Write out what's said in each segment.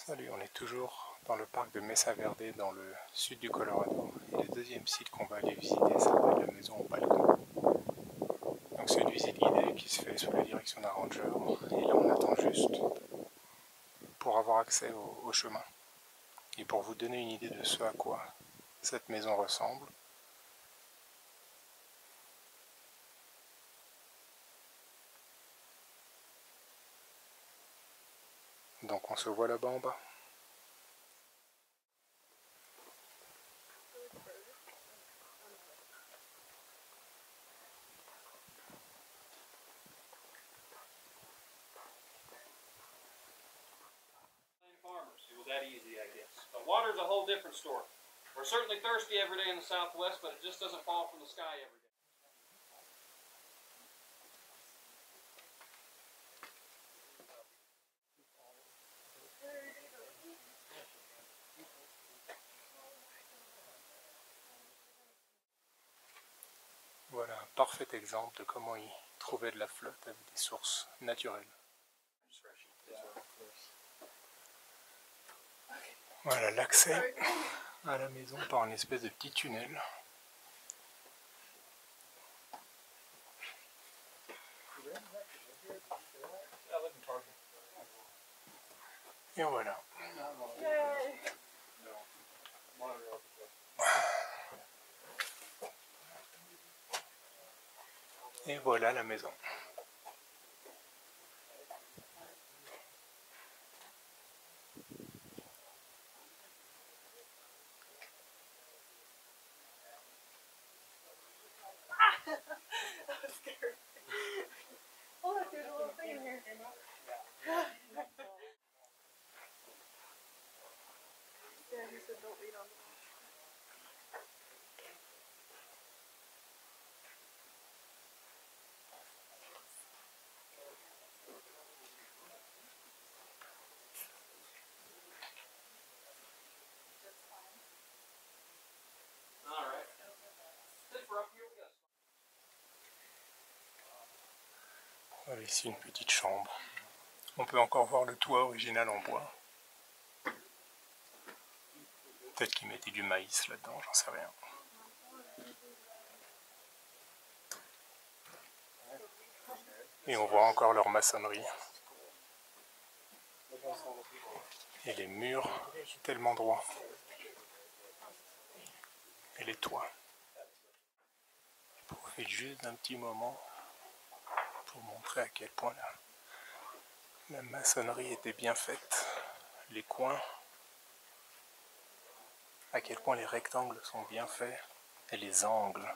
Salut, on est toujours dans le parc de Mesa Verde dans le sud du Colorado. Et le deuxième site qu'on va aller visiter s'appelle la maison au balcon. Donc c'est une visite guidée qui se fait sous la direction d'un ranger. Et là on attend juste pour avoir accès au chemin. Et pour vous donner une idée de ce à quoi cette maison ressemble, donc on se voit là-bas en bas. It was that easy, I guess. But water's a whole different story. We're certainly thirsty every day in the Southwest, but it just doesn't fall from the sky every day. Voilà un parfait exemple de comment y trouver de la flotte avec des sources naturelles. Voilà l'accès à la maison par une espèce de petit tunnel. Et voilà. Et voilà la maison. I was scared. Oh, look, there's a little thing in here. Yeah, he said don't lean on the wall. All right. Since we're up here, we got Voilà ici une petite chambre. On peut encore voir le toit original en bois. Peut-être qu'ils mettaient du maïs là-dedans, j'en sais rien. Et on voit encore leur maçonnerie. Et les murs tellement droits. Et les toits. Je profite juste d'un petit moment pour montrer à quel point la maçonnerie était bien faite. Les coins, à quel point les rectangles sont bien faits. Et les angles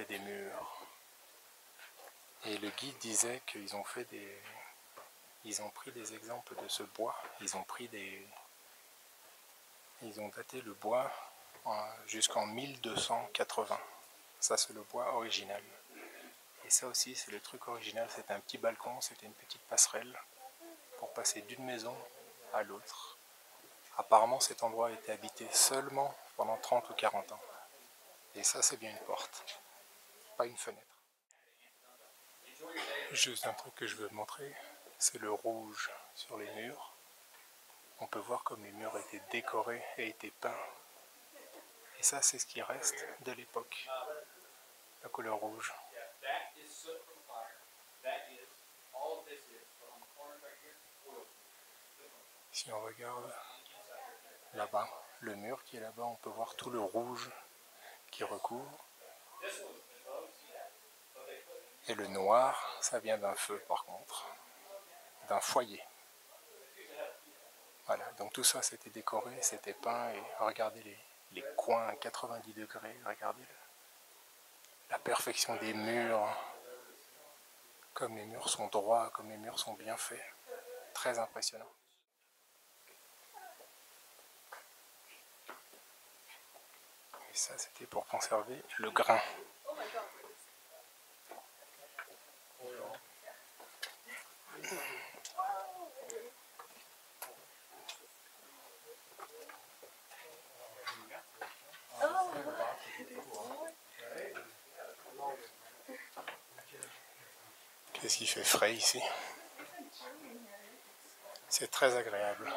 des murs. Et le guide disait qu'ils ont fait ils ont pris des exemples de ce bois. Ils ont daté le bois jusqu'en 1280. Ça c'est le bois original. Et ça aussi c'est le truc original, c'était un petit balcon, c'était une petite passerelle pour passer d'une maison à l'autre. Apparemment cet endroit a été habité seulement pendant 30 ou 40 ans. Et ça c'est bien une porte, pas une fenêtre. Juste un truc que je veux montrer, c'est le rouge sur les murs. On peut voir comme les murs étaient décorés et étaient peints. Et ça c'est ce qui reste de l'époque, la couleur rouge. Si on regarde là-bas, le mur qui est là-bas, on peut voir tout le rouge qui recouvre. Et le noir, ça vient d'un feu par contre, d'un foyer. Voilà, donc tout ça c'était décoré, c'était peint, et regardez les coins à 90 degrés, regardez la perfection des murs, comme les murs sont droits, comme les murs sont bien faits, très impressionnant. Et ça c'était pour conserver le grain. Qu'est-ce qui fait frais ici? C'est très agréable.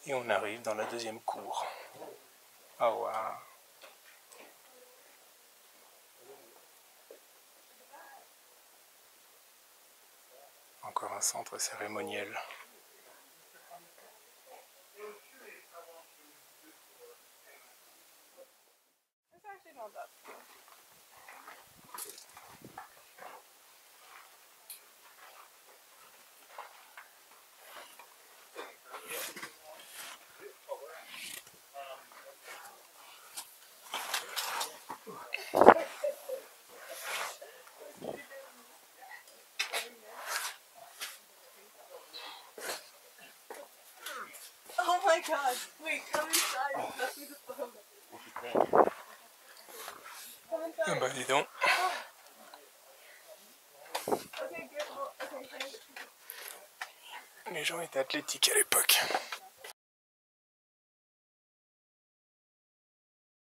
Et on arrive dans la deuxième cour. Ah waouh! Encore un centre cérémoniel. It's actually not that. Oh my god. Wait, come inside and pass me the phone. Come Ah inside. bah dis donc. Okay, good. Well, okay, Les gens étaient athlétiques à l'époque.